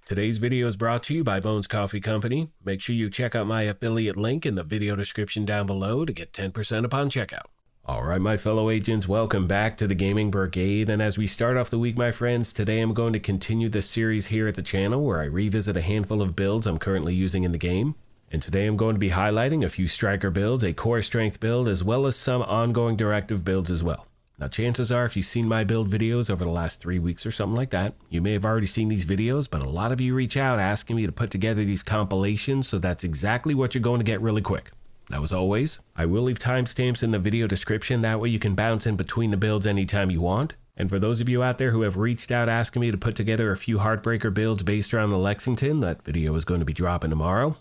Today's video is brought to you by Bones Coffee Company. Make sure you check out my affiliate link in the video description down below to get 10% upon checkout. Alright my fellow agents, welcome back to the Gaming Brigade, and as we start off the week my friends, today I'm going to continue this series here at the channel where I revisit a handful of builds I'm currently using in the game. And today I'm going to be highlighting a few striker builds, a core strength build, as well as some ongoing directive builds as well. Now chances are if you've seen my build videos over the last 3 weeks or something like that, you may have already seen these videos, but a lot of you reach out asking me to put together these compilations, so that's exactly what you're going to get really quick. Now as always, I will leave timestamps in the video description, that way you can bounce in between the builds anytime you want. And for those of you out there who have reached out asking me to put together a few Heartbreaker builds based around the Lexington, that video is going to be dropping tomorrow.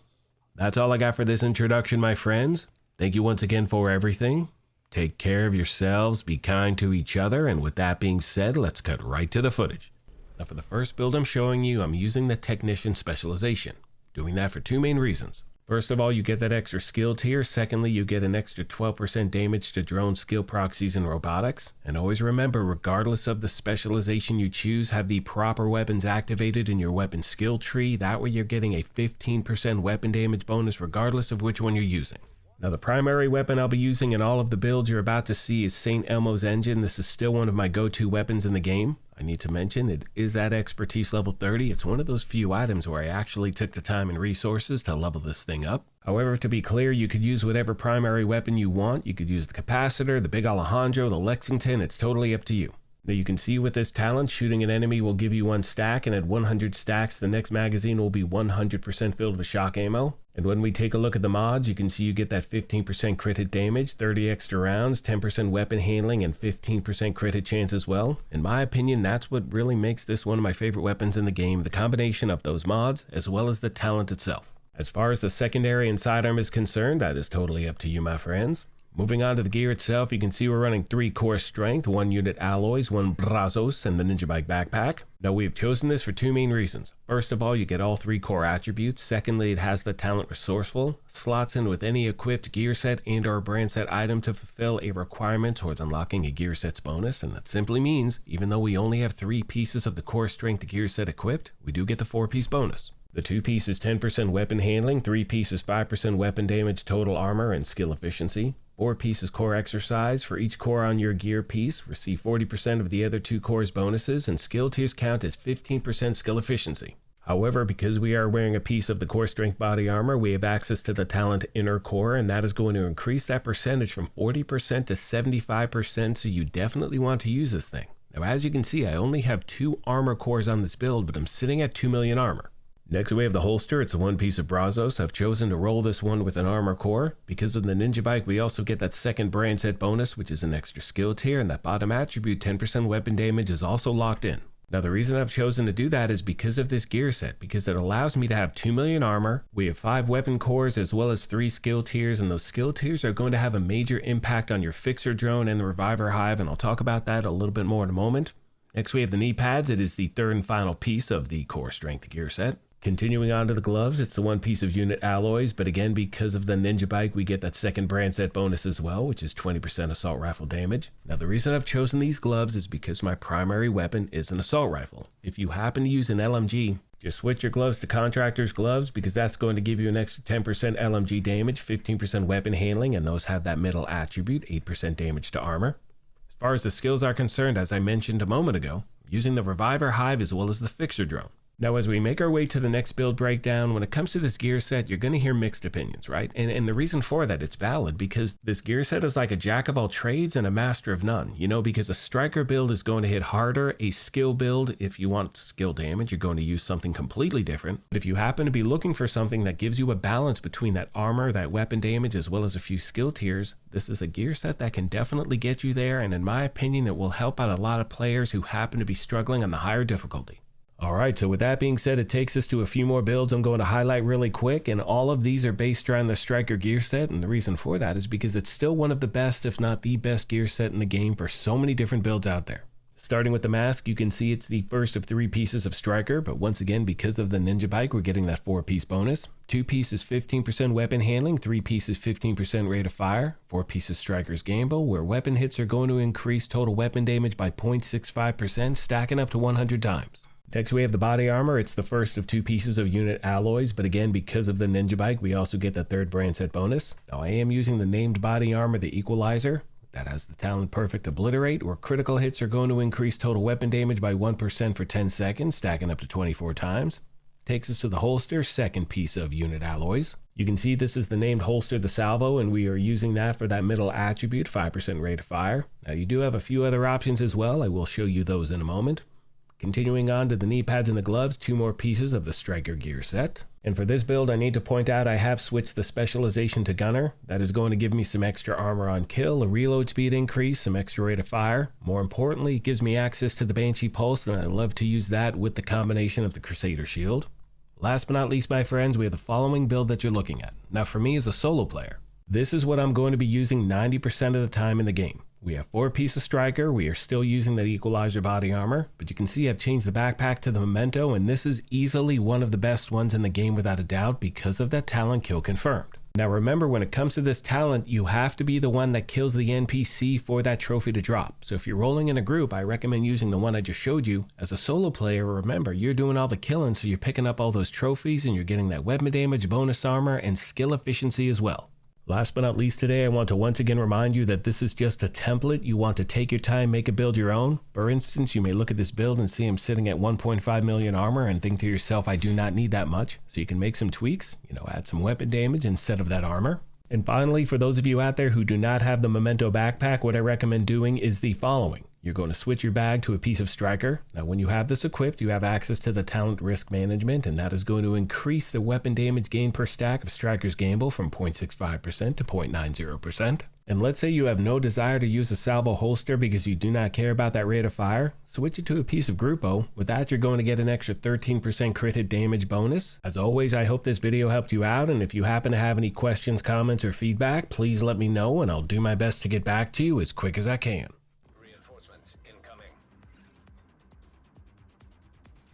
That's all I got for this introduction my friends. Thank you once again for everything. Take care of yourselves, be kind to each other, and with that being said, let's cut right to the footage. Now for the first build I'm showing you, I'm using the Technician Specialization. Doing that for two main reasons. First of all, you get that extra skill tier. Secondly, you get an extra 12% damage to drone skill proxies and robotics. And always remember, regardless of the specialization you choose, have the proper weapons activated in your weapon skill tree. That way you're getting a 15% weapon damage bonus regardless of which one you're using. Now the primary weapon I'll be using in all of the builds you're about to see is St. Elmo's Engine. This is still one of my go-to weapons in the game. I need to mention it is at expertise level 30. It's one of those few items where I actually took the time and resources to level this thing up. However, to be clear, you could use whatever primary weapon you want. You could use the Capacitor, the Big Alejandro, the Lexington. It's totally up to you. Now you can see with this talent, shooting an enemy will give you 1 stack, and at 100 stacks, the next magazine will be 100% filled with shock ammo. And when we take a look at the mods, you can see you get that 15% crit hit damage, 30 extra rounds, 10% weapon handling, and 15% crit hit chance as well. In my opinion, that's what really makes this one of my favorite weapons in the game, the combination of those mods, as well as the talent itself. As far as the secondary and sidearm is concerned, that is totally up to you, my friends. Moving on to the gear itself, you can see we're running 3 core strength, 1 unit alloys, 1 brazos, and the Ninja Bike backpack. Now we have chosen this for 2 main reasons. First of all, you get all 3 core attributes. Secondly, it has the talent resourceful, slots in with any equipped gear set and or brand set item to fulfill a requirement towards unlocking a gear set's bonus. And that simply means, even though we only have 3 pieces of the core strength gear set equipped, we do get the 4-piece bonus. The 2 pieces 10% weapon handling, 3 pieces 5% weapon damage, total armor, and skill efficiency. 4 pieces core exercise. For each core on your gear piece, receive 40% of the other 2 cores bonuses, and skill tiers count as 15% skill efficiency. However, because we are wearing a piece of the core strength body armor, we have access to the talent inner core, and that is going to increase that percentage from 40% to 75%, so you definitely want to use this thing. Now as you can see, I only have 2 armor cores on this build, but I'm sitting at 2 million armor. Next we have the holster. It's a 1 piece of Brazos. I've chosen to roll this one with an armor core. Because of the Ninja Bike, we also get that second brand set bonus, which is an extra skill tier, and that bottom attribute 10% weapon damage is also locked in. Now the reason I've chosen to do that is because of this gear set, because it allows me to have 2 million armor. We have 5 weapon cores as well as 3 skill tiers, and those skill tiers are going to have a major impact on your fixer drone and the reviver hive, and I'll talk about that a little bit more in a moment. Next we have the knee pads. It is the 3rd and final piece of the core strength gear set. Continuing on to the gloves, it's the 1 piece of unit alloys, but again, because of the Ninja Bike, we get that second brand set bonus as well, which is 20% assault rifle damage. Now the reason I've chosen these gloves is because my primary weapon is an assault rifle. If you happen to use an LMG, just switch your gloves to contractor's gloves, because that's going to give you an extra 10% LMG damage, 15% weapon handling, and those have that middle attribute, 8% damage to armor. As far as the skills are concerned, as I mentioned a moment ago, using the reviver hive as well as the fixer drone. Now as we make our way to the next build breakdown, when it comes to this gear set, you're going to hear mixed opinions, right? And the reason for that, it's valid, because this gear set is like a jack of all trades and a master of none. You know, because a striker build is going to hit harder, a skill build, if you want skill damage, you're going to use something completely different. But if you happen to be looking for something that gives you a balance between that armor, that weapon damage, as well as a few skill tiers, this is a gear set that can definitely get you there, and in my opinion, it will help out a lot of players who happen to be struggling on the higher difficulty. Alright, so with that being said, it takes us to a few more builds I'm going to highlight really quick, and all of these are based around the Striker gear set, and the reason for that is because it's still one of the best, if not the best gear set in the game for so many different builds out there. Starting with the mask, you can see it's the first of 3 pieces of Striker, but once again, because of the Ninja Bike, we're getting that 4-piece bonus. 2 pieces 15% weapon handling, 3 pieces 15% rate of fire, 4 pieces Striker's Gamble, where weapon hits are going to increase total weapon damage by 0.65%, stacking up to 100 times. Next we have the body armor. It's the first of 2 pieces of unit alloys, but again, because of the Ninja Bike, we also get the 3rd brand set bonus. Now I am using the named body armor, the Equalizer. That has the talent Perfect Obliterate, where critical hits are going to increase total weapon damage by 1% for 10 seconds, stacking up to 24 times. Takes us to the holster, 2nd piece of unit alloys. You can see this is the named holster, the Salvo, and we are using that for that middle attribute, 5% rate of fire. Now you do have a few other options as well. I will show you those in a moment. Continuing on to the knee pads and the gloves, 2 more pieces of the Striker gear set. And for this build, I need to point out I have switched the specialization to Gunner. That is going to give me some extra armor on kill, a reload speed increase, some extra rate of fire. More importantly, it gives me access to the Banshee Pulse, and I love to use that with the combination of the Crusader Shield. Last but not least, my friends, we have the following build that you're looking at. Now for me as a solo player, this is what I'm going to be using 90% of the time in the game. We have 4 pieces Striker. We are still using that Equalizer body armor, but you can see I've changed the backpack to the Memento, and this is easily one of the best ones in the game without a doubt because of that talent kill confirmed. Now remember, when it comes to this talent, you have to be the one that kills the NPC for that trophy to drop. So if you're rolling in a group, I recommend using the one I just showed you. As a solo player, remember, you're doing all the killing, so you're picking up all those trophies and you're getting that weapon damage, bonus armor, and skill efficiency as well. Last but not least today, I want to once again remind you that this is just a template. You want to take your time, make a build your own. For instance, you may look at this build and see I'm sitting at 1.5 million armor and think to yourself, I do not need that much. So you can make some tweaks, add some weapon damage instead of that armor. And finally, for those of you out there who do not have the Memento backpack, what I recommend doing is the following. You're going to switch your bag to a piece of Striker. Now, when you have this equipped, you have access to the talent risk management, and that is going to increase the weapon damage gain per stack of Striker's Gamble from 0.65% to 0.90%. And let's say you have no desire to use a Salvo holster because you do not care about that rate of fire, switch it to a piece of Gruppo. With that, you're going to get an extra 13% crit hit damage bonus. As always, I hope this video helped you out, and if you happen to have any questions, comments, or feedback, please let me know, and I'll do my best to get back to you as quick as I can.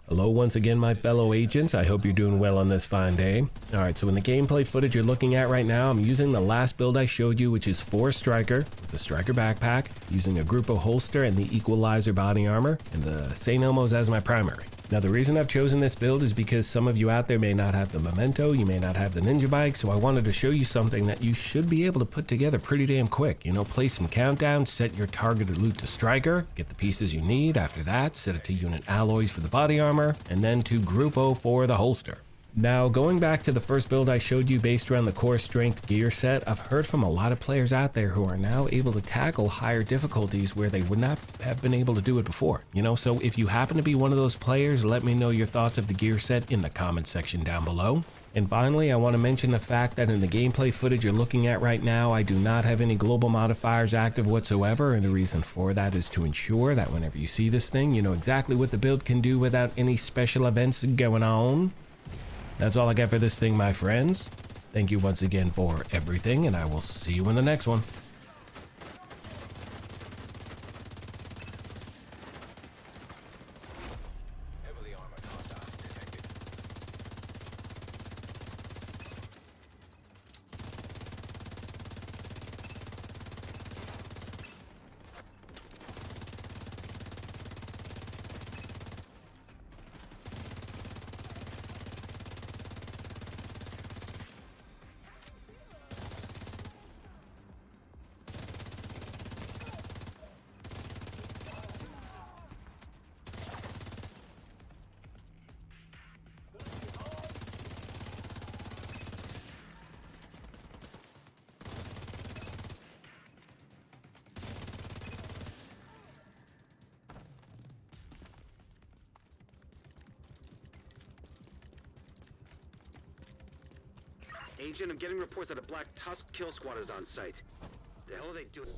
Hello once again, my fellow agents. I hope you're doing well on this fine day. Alright, so in the gameplay footage you're looking at right now, I'm using the last build I showed you, which is 4 Striker, with the Striker backpack, using a Gruppo holster and the Equalizer body armor, and the St. Elmo's as my primary. Now the reason I've chosen this build is because some of you out there may not have the Memento, you may not have the Ninja Bike, so I wanted to show you something that you should be able to put together pretty damn quick. Play some countdowns, set your targeted loot to Striker, get the pieces you need. After that, set it to unit alloys for the body armor, and then to Gruppo for the holster. Now, going back to the first build I showed you based around the core strength gear set, I've heard from a lot of players out there who are now able to tackle higher difficulties where they would not have been able to do it before. So if you happen to be one of those players, let me know your thoughts of the gear set in the comment section down below. And finally, I want to mention the fact that in the gameplay footage you're looking at right now, I do not have any global modifiers active whatsoever, and the reason for that is to ensure that whenever you see this thing, you know exactly what the build can do without any special events going on. That's all I got for this thing, my friends. Thank you once again for everything, and I will see you in the next one. Agent, I'm getting reports that a Black Tusk kill squad is on site. The hell are they doing?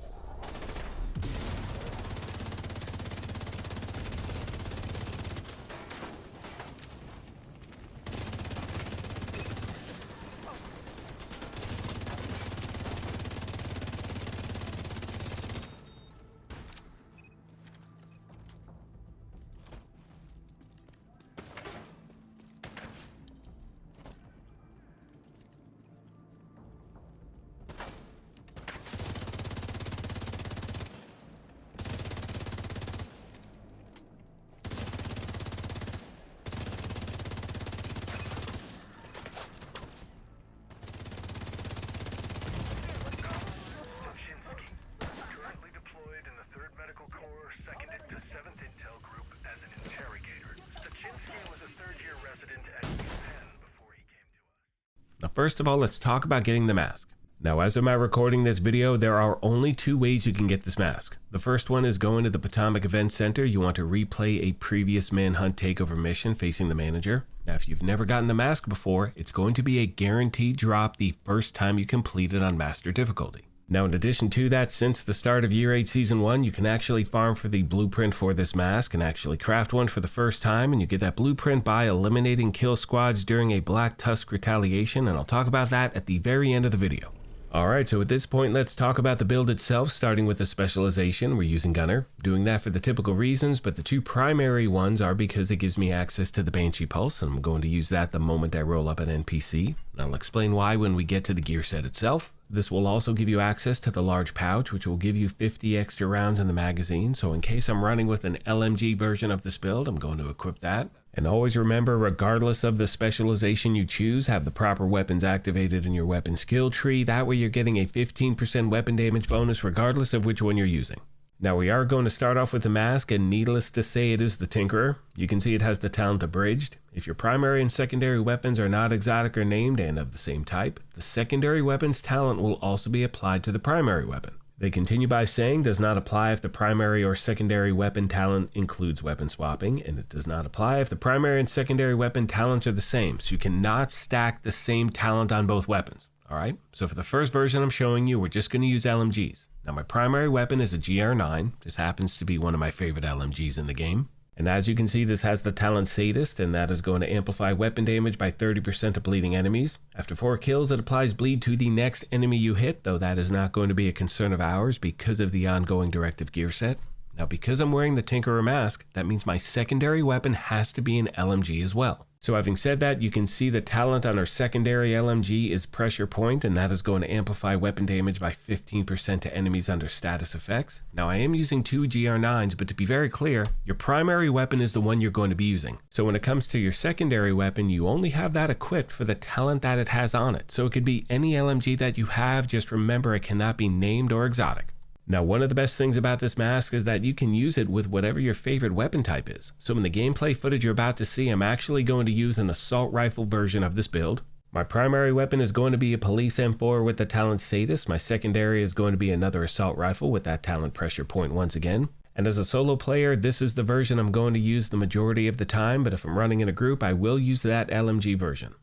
Now, first of all, let's talk about getting the mask. Now, as of my recording this video, there are only 2 ways you can get this mask. The first one is going to the Potomac Event Center. You want to replay a previous Manhunt takeover mission facing the manager. Now, if you've never gotten the mask before, it's going to be a guaranteed drop the first time you complete it on Master difficulty. Now, in addition to that, since the start of Year 8 Season 1, you can actually farm for the blueprint for this mask and actually craft one for the first time, and you get that blueprint by eliminating kill squads during a Black Tusk retaliation, and I'll talk about that at the very end of the video. Alright, so at this point, let's talk about the build itself, starting with the specialization. We're using Gunner, doing that for the typical reasons, but the 2 primary ones are because it gives me access to the Banshee Pulse, and I'm going to use that the moment I roll up an NPC. I'll explain why when we get to the gear set itself. This will also give you access to the large pouch, which will give you 50 extra rounds in the magazine, so in case I'm running with an LMG version of this build, I'm going to equip that. And always remember, regardless of the specialization you choose, have the proper weapons activated in your weapon skill tree. That way you're getting a 15% weapon damage bonus regardless of which one you're using. Now we are going to start off with the mask, and needless to say it is the Tinkerer. You can see it has the talent Abridged. If your primary and secondary weapons are not exotic or named and of the same type, the secondary weapon's talent will also be applied to the primary weapon. They continue by saying does not apply if the primary or secondary weapon talent includes weapon swapping, and it does not apply if the primary and secondary weapon talents are the same, so you cannot stack the same talent on both weapons. Alright, so for the first version I'm showing you, we're just going to use LMGs. Now my primary weapon is a GR9, this happens to be one of my favorite LMGs in the game. And as you can see, this has the talent Sadist, and that is going to amplify weapon damage by 30% to bleeding enemies. After 4 kills, it applies bleed to the next enemy you hit, though that is not going to be a concern of ours because of the ongoing Directive gear set. Now, because I'm wearing the Tinkerer mask, that means my secondary weapon has to be an LMG as well. So having said that, you can see the talent on our secondary LMG is Pressure Point, and that is going to amplify weapon damage by 15% to enemies under status effects. Now I am using 2 GR9s, but to be very clear, your primary weapon is the one you're going to be using. So when it comes to your secondary weapon, you only have that equipped for the talent that it has on it. So it could be any LMG that you have, just remember it cannot be named or exotic. Now, one of the best things about this mask is that you can use it with whatever your favorite weapon type is. So in the gameplay footage you're about to see, I'm actually going to use an assault rifle version of this build. My primary weapon is going to be a Police M4 with the talent Sadist. My secondary is going to be another assault rifle with that talent Pressure Point once again. And as a solo player, this is the version I'm going to use the majority of the time, but if I'm running in a group, I will use that LMG version.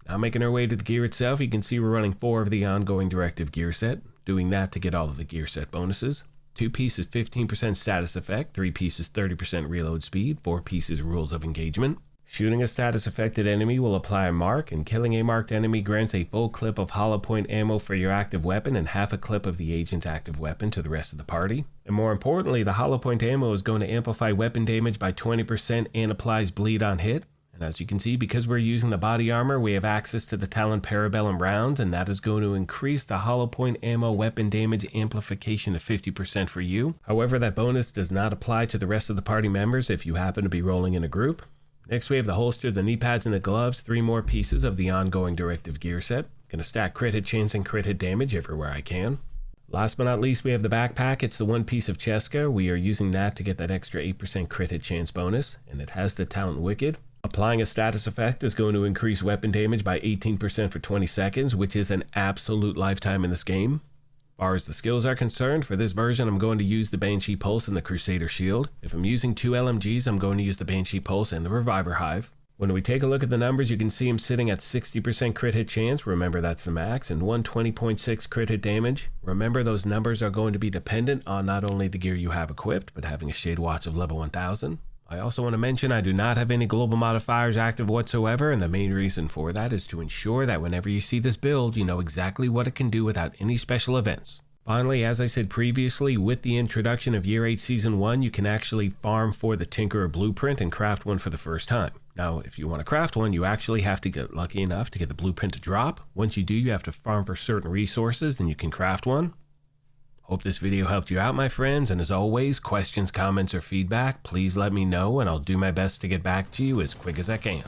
Now making our way to the gear itself, you can see we're running 4 of the ongoing Directive gear set. Doing that to get all of the gear set bonuses. 2 pieces 15% status effect, 3 pieces 30% reload speed, 4 pieces rules of engagement. Shooting a status affected enemy will apply a mark, and killing a marked enemy grants a full clip of hollow point ammo for your active weapon and half a clip of the agent's active weapon to the rest of the party. And more importantly, the hollow point ammo is going to amplify weapon damage by 20% and applies bleed on hit. And as you can see, because we're using the body armor, we have access to the talent Parabellum rounds, and that is going to increase the hollow point ammo weapon damage amplification to 50% for you. However, that bonus does not apply to the rest of the party members if you happen to be rolling in a group. Next, we have the holster, the knee pads, and the gloves, 3 more pieces of the ongoing Directive gear set. Gonna stack crit hit chance and crit hit damage everywhere I can. Last but not least, we have the backpack. It's the 1 piece of Cheska. We are using that to get that extra 8% crit hit chance bonus, and it has the talent Wicked. Applying a status effect is going to increase weapon damage by 18% for 20 seconds, which is an absolute lifetime in this game. As far as the skills are concerned, for this version I'm going to use the Banshee Pulse and the Crusader Shield. If I'm using 2 LMGs, I'm going to use the Banshee Pulse and the Reviver Hive. When we take a look at the numbers, you can see I'm sitting at 60% crit hit chance, remember that's the max, and 120.6 crit hit damage. Remember those numbers are going to be dependent on not only the gear you have equipped, but having a Shade Watch of level 1000. I also want to mention I do not have any global modifiers active whatsoever, and the main reason for that is to ensure that whenever you see this build, you know exactly what it can do without any special events. Finally, as I said previously, with the introduction of Year 8 Season 1, you can actually farm for the Tinkerer blueprint and craft one for the first time. Now, if you want to craft one, you actually have to get lucky enough to get the blueprint to drop. Once you do, you have to farm for certain resources, then you can craft one. Hope this video helped you out, my friends, and as always, questions, comments, or feedback, please let me know, and I'll do my best to get back to you as quick as I can.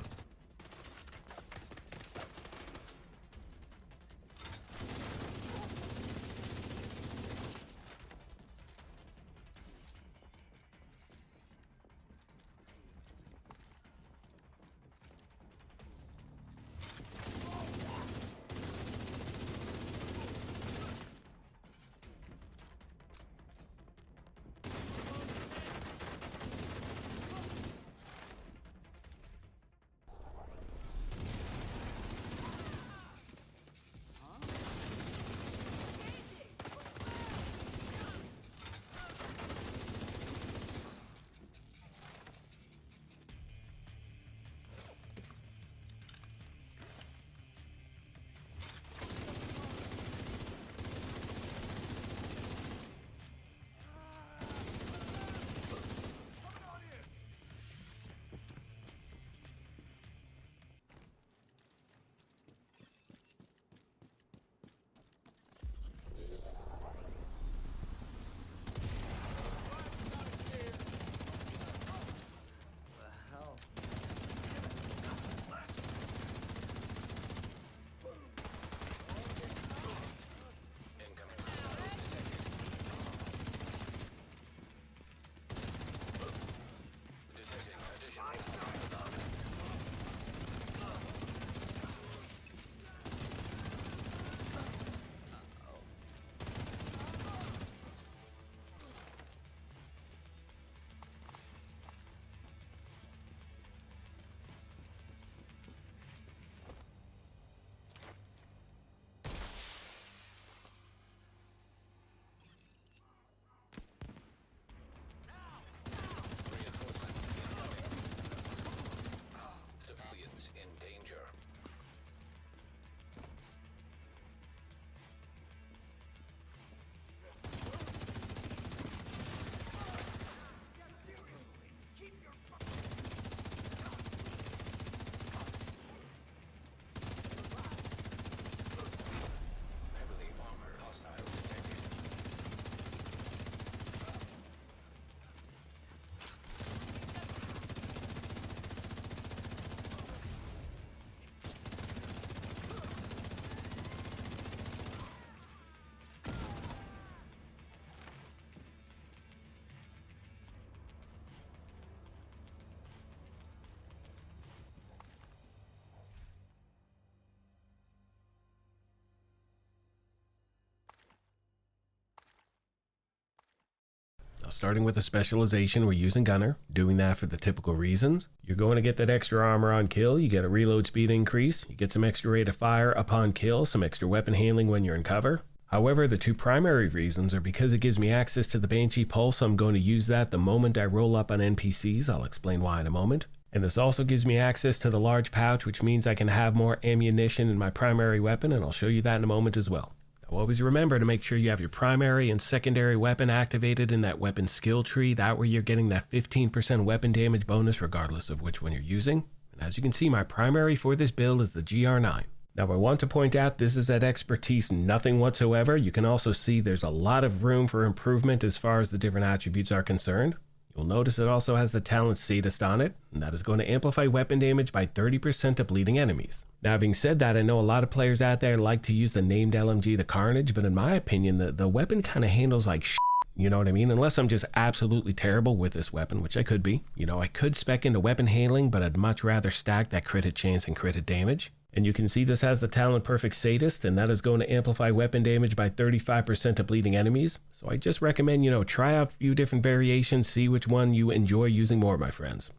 Now, starting with the specialization, we're using Gunner, doing that for the typical reasons. You're going to get that extra armor on kill, you get a reload speed increase, you get some extra rate of fire upon kill, some extra weapon handling when you're in cover. However, the two primary reasons are because it gives me access to the Banshee Pulse. I'm going to use that the moment I roll up on NPCs. I'll explain why in a moment. And this also gives me access to the large pouch, which means I can have more ammunition in my primary weapon, and I'll show you that in a moment as well. Now, always remember to make sure you have your primary and secondary weapon activated in that weapon skill tree. That way you're getting that 15% weapon damage bonus regardless of which one you're using. And as you can see, my primary for this build is the GR9. Now, I want to point out this is at expertise, nothing whatsoever. You can also see there's a lot of room for improvement as far as the different attributes are concerned. You'll notice it also has the talent Sadist on it, and that is going to amplify weapon damage by 30% to bleeding enemies. Now, having said that, I know a lot of players out there like to use the named LMG, the Carnage, but in my opinion, the weapon kind of handles like shit, you know what I mean? Unless I'm just absolutely terrible with this weapon, which I could be. You know, I could spec into weapon handling, but I'd much rather stack that crit hit chance and crit hit damage. And you can see this has the talent Perfect Sadist, and that is going to amplify weapon damage by 35% to bleeding enemies. So I just recommend, try out a few different variations, see which one you enjoy using more, my friends.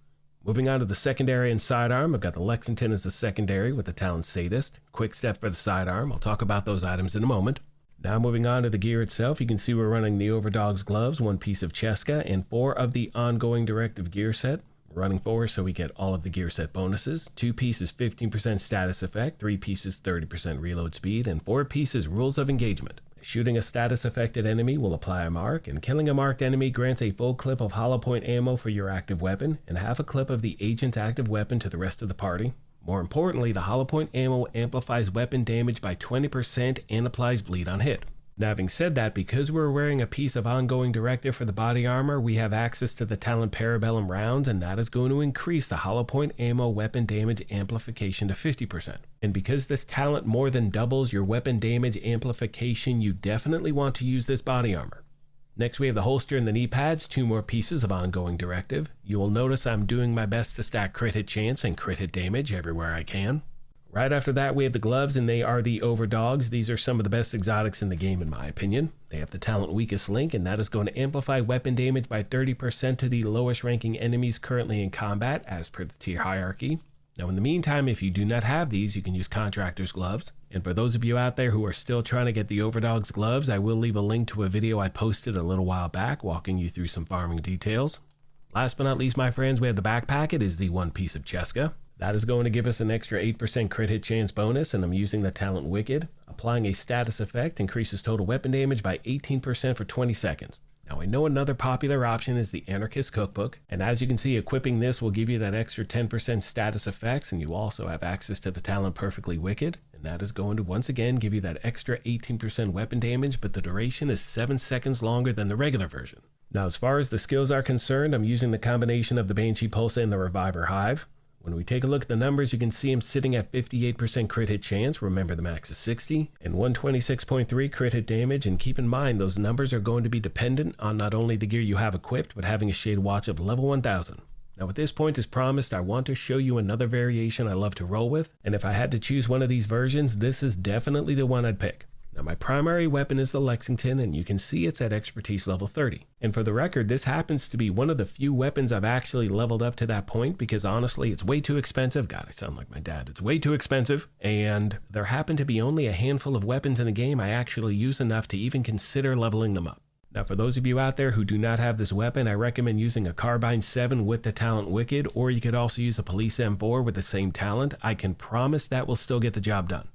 Moving on to the secondary and sidearm, I've got the Lexington as the secondary with the talent Sadist. Quick step for the sidearm. I'll talk about those items in a moment. Now moving on to the gear itself, you can see we're running the Overdog's gloves, 1 piece of Cheska, and 4 of the ongoing directive gear set. Running 4 so we get all of the gear set bonuses. 2 pieces 15% status effect, 3 pieces 30% reload speed, and 4 pieces rules of engagement. Shooting a status affected enemy will apply a mark, and killing a marked enemy grants a full clip of hollow point ammo for your active weapon, and half a clip of the agent's active weapon to the rest of the party. More importantly, the hollow point ammo amplifies weapon damage by 20% and applies bleed on hit. Now, having said that, because we're wearing a piece of ongoing directive for the body armor, we have access to the talent Parabellum rounds, and that is going to increase the hollow point ammo weapon damage amplification to 50%. And because this talent more than doubles your weapon damage amplification, you definitely want to use this body armor. Next, we have the holster and the knee pads, 2 more pieces of ongoing directive. You will notice I'm doing my best to stack crit hit chance and crit hit damage everywhere I can. Right after that, we have the gloves, and they are the Overdogs. These are some of the best exotics in the game, in my opinion. They have the talent Weakest Link, and that is going to amplify weapon damage by 30% to the lowest ranking enemies currently in combat, as per the tier hierarchy. Now, in the meantime, if you do not have these, you can use Contractor's Gloves. And for those of you out there who are still trying to get the Overdog's Gloves, I will leave a link to a video I posted a little while back walking you through some farming details. Last but not least, my friends, we have the backpack. It is the 1 piece of Cheska. That is going to give us an extra 8% crit hit chance bonus, and I'm using the talent Wicked. Applying a status effect increases total weapon damage by 18% for 20 seconds. Now, I know another popular option is the Anarchist Cookbook, and as you can see, equipping this will give you that extra 10% status effects, and you also have access to the talent Perfectly Wicked, and that is going to once again give you that extra 18% weapon damage, but the duration is 7 seconds longer than the regular version. Now, as far as the skills are concerned, I'm using the combination of the Banshee Pulse and the Reviver Hive. When we take a look at the numbers, you can see him sitting at 58% crit hit chance. Remember, the max is 60, and 126.3 crit hit damage. And keep in mind, those numbers are going to be dependent on not only the gear you have equipped, but having a Shade Watch of level 1000. Now, at this point, as promised, I want to show you another variation I love to roll with. And if I had to choose one of these versions, this is definitely the one I'd pick. Now, my primary weapon is the Lexington, and you can see it's at expertise level 30. And for the record, this happens to be one of the few weapons I've actually leveled up to that point because honestly, it's way too expensive. God, I sound like my dad. It's way too expensive. And there happen to be only a handful of weapons in the game I actually use enough to even consider leveling them up. Now, for those of you out there who do not have this weapon, I recommend using a Carbine 7 with the talent Wicked, or you could also use a Police M4 with the same talent. I can promise that will still get the job done.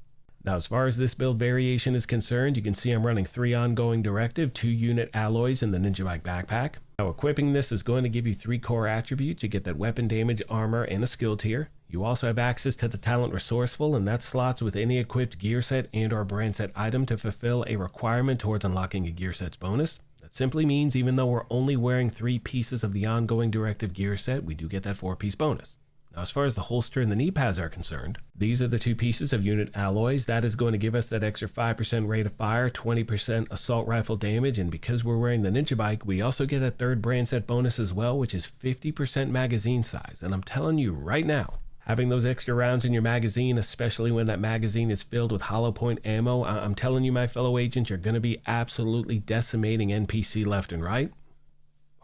Now, as far as this build variation is concerned, you can see I'm running 3 ongoing directive, 2 unit alloys in the Ninja Bike backpack. Now, equipping this is going to give you 3 core attributes. You get that weapon damage, armor, and a skill tier. You also have access to the talent Resourceful, and that slots with any equipped gear set and or brand set item to fulfill a requirement towards unlocking a gear set's bonus. That simply means even though we're only wearing 3 pieces of the ongoing directive gear set, we do get that 4-piece bonus. Now, as far as the holster and the knee pads are concerned, these are the 2 pieces of unit alloys. That is going to give us that extra 5% rate of fire, 20% assault rifle damage, and because we're wearing the Ninja Bike, we also get a 3rd brand set bonus as well, which is 50% magazine size. And I'm telling you right now, having those extra rounds in your magazine, especially when that magazine is filled with hollow point ammo, I'm telling you, my fellow agents, you're going to be absolutely decimating NPC left and right.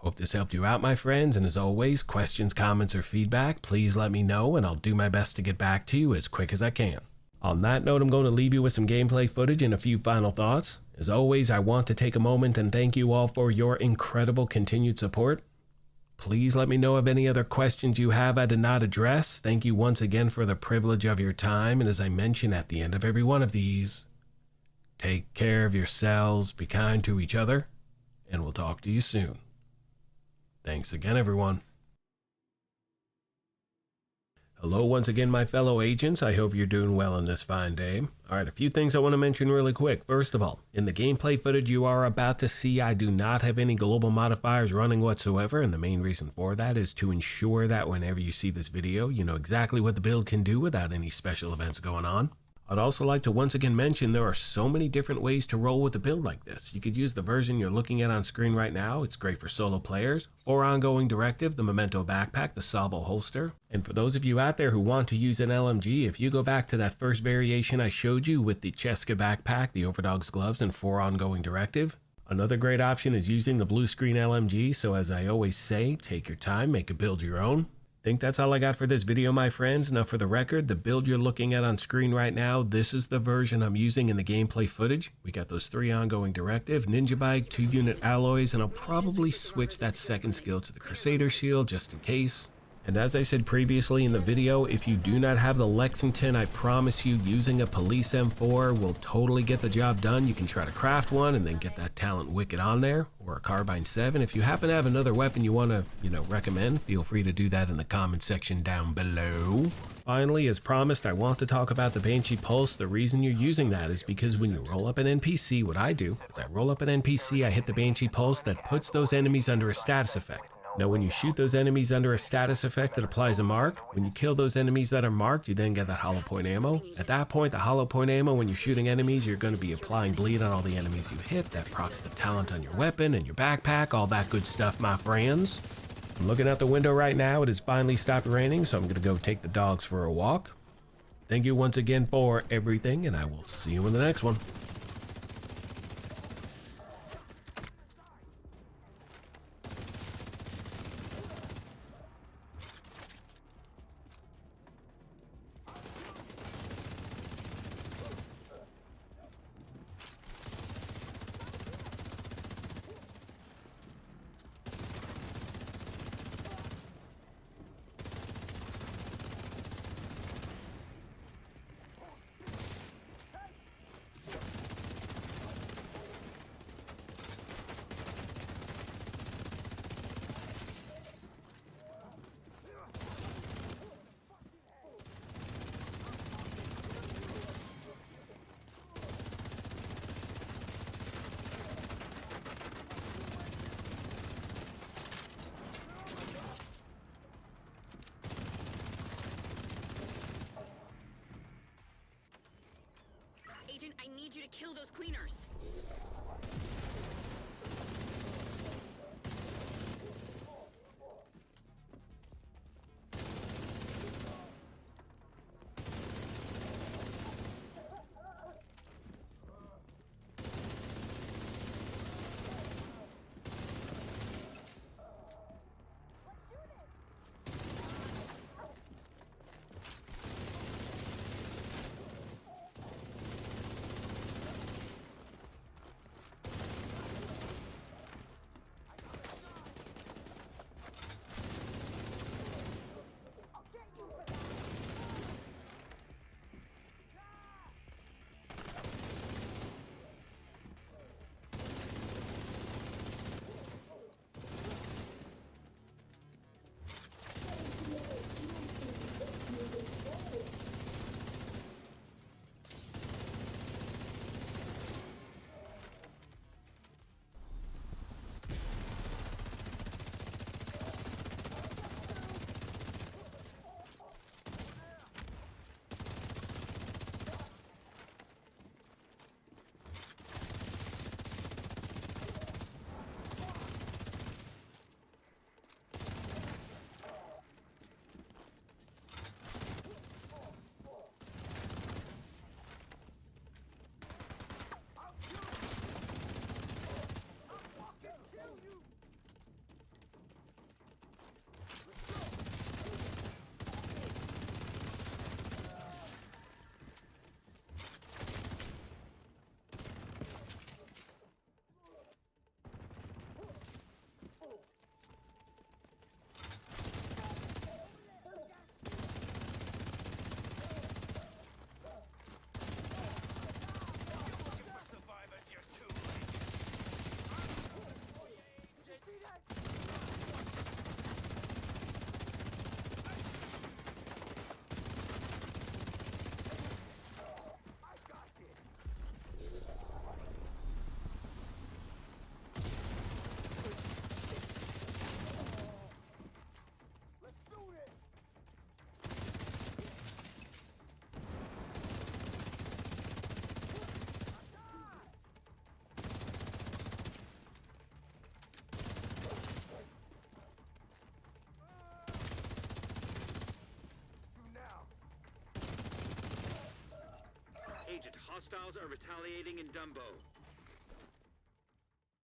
Hope this helped you out, my friends, and as always, questions, comments, or feedback, please let me know, and I'll do my best to get back to you as quick as I can. On that note, I'm going to leave you with some gameplay footage and a few final thoughts. As always, I want to take a moment and thank you all for your incredible continued support. Please let me know of any other questions you have I did not address. Thank you once again for the privilege of your time, and as I mention at the end of every one of these, take care of yourselves, be kind to each other, and we'll talk to you soon. Thanks again, everyone. Hello once again, my fellow agents. I hope you're doing well on this fine day. Alright, a few things I want to mention really quick. First of all, in the gameplay footage you are about to see, I do not have any global modifiers running whatsoever, and the main reason for that is to ensure that whenever you see this video, you know exactly what the build can do without any special events going on. I'd also like to once again mention there are so many different ways to roll with a build like this. You could use the version you're looking at on screen right now. It's great for solo players, or ongoing directive, the Memento backpack, the Salvo holster. And for those of you out there who want to use an LMG, if you go back to that first variation I showed you with the Cheska backpack, the Overdog's gloves, and 4 ongoing directive, another great option is using the blue screen LMG. So as I always say, take your time, make a build your own. Think that's all I got for this video, my friends. Now for the record, the build you're looking at on screen right now, this is the version I'm using in the gameplay footage. We got those 3 ongoing directive, ninja bike, 2 unit alloys, and I'll probably switch that second skill to the Crusader shield just in case. And as I said previously in the video, if you do not have the Lexington, I promise you using a police M4 will totally get the job done. You can try to craft one and then get that talent wicked on there, or a carbine 7. If you happen to have another weapon you want to, recommend, feel free to do that in the comment section down below. Finally, as promised, I want to talk about the Banshee Pulse. The reason you're using that is because when you roll up an NPC, what I do is I roll up an NPC, I hit the Banshee Pulse that puts those enemies under a status effect. Now when you shoot those enemies under a status effect that applies a mark, when you kill those enemies that are marked, you then get that hollow point ammo. At that point, the hollow point ammo, when you're shooting enemies, you're going to be applying bleed on all the enemies you hit. That procs the talent on your weapon and your backpack, all that good stuff, my friends. I'm looking out the window right now. It has finally stopped raining, so I'm going to go take the dogs for a walk. Thank you once again for everything, and I will see you in the next one. Agent, I need you to kill those cleaners. Agent, hostiles are retaliating in Dumbo.